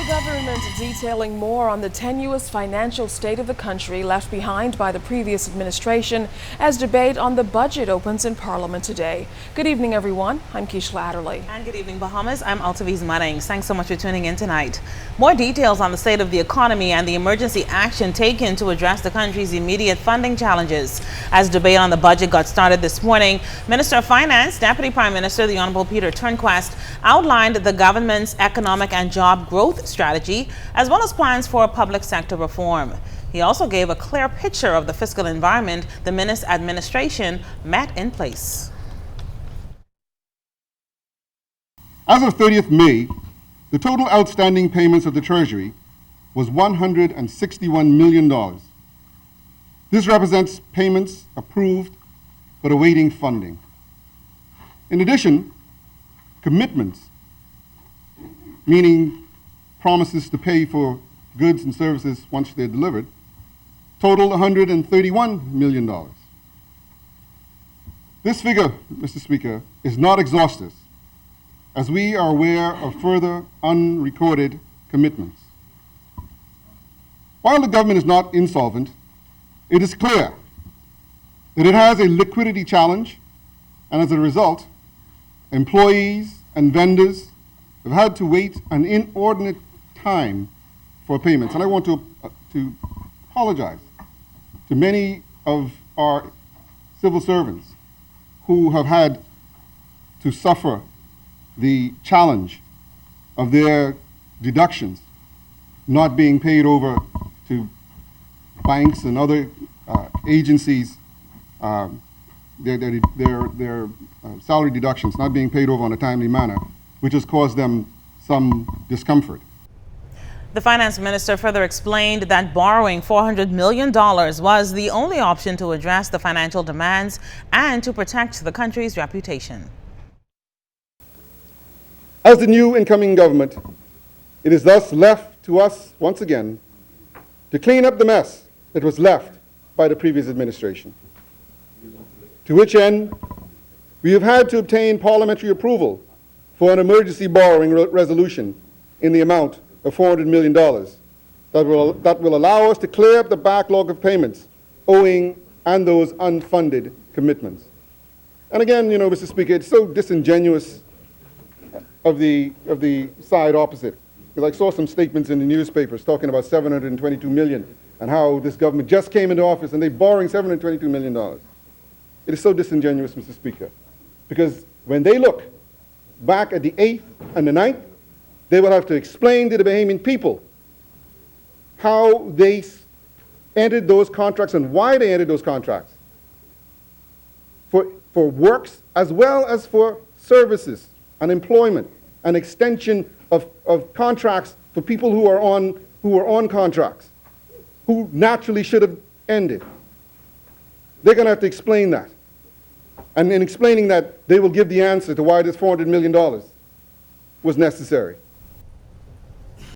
The government detailing more on the tenuous financial state of the country left behind by the previous administration as debate on the budget opens in Parliament today. Good evening, everyone. I'm Keishla Adderley. And good evening, Bahamas. I'm Altaviz Muddings. Thanks so much for tuning in tonight. More details on the state of the economy and the emergency action taken to address the country's immediate funding challenges. As debate on the budget got started this morning, Minister of Finance, Deputy Prime Minister, the Honorable Peter Turnquest, outlined the government's economic and job growth strategy, as well as plans for public sector reform. He also gave a clear picture of the fiscal environment the Minister administration met in place. As of 30th May, the total outstanding payments of the Treasury was $161 million. This represents payments approved but awaiting funding. In addition, commitments, meaning promises to pay for goods and services once they're delivered, totaled $131 million. This figure, Mr. Speaker, is not exhaustive, as we are aware of further unrecorded commitments. While the government is not insolvent, it is clear that it has a liquidity challenge, and as a result, employees and vendors have had to wait an inordinate time for payments. And I want to apologize to many of our civil servants who have had to suffer the challenge of their deductions not being paid over to banks and other agencies, their salary deductions not being paid over on a timely manner, which has caused them some discomfort. The finance minister further explained that borrowing $400 million was the only option to address the financial demands and to protect the country's reputation. As the new incoming government, it is thus left to us once again to clean up the mess that was left by the previous administration. To which end, we have had to obtain parliamentary approval for an emergency borrowing resolution in the amount of $400 million that will allow us to clear up the backlog of payments owing and those unfunded commitments. And again, Mr. Speaker, it's so disingenuous of the side opposite. Because I saw some statements in the newspapers talking about $722 million and how this government just came into office and they're borrowing $722 million. It is so disingenuous, Mr. Speaker, because when they look back at the 8th and the 9th, they will have to explain to the Bahamian people how they entered those contracts and why they entered those contracts for works as well as for services and employment, an extension of contracts for people who are on contracts, who naturally should have ended. They're going to have to explain that. And in explaining that, they will give the answer to why this $400 million was necessary.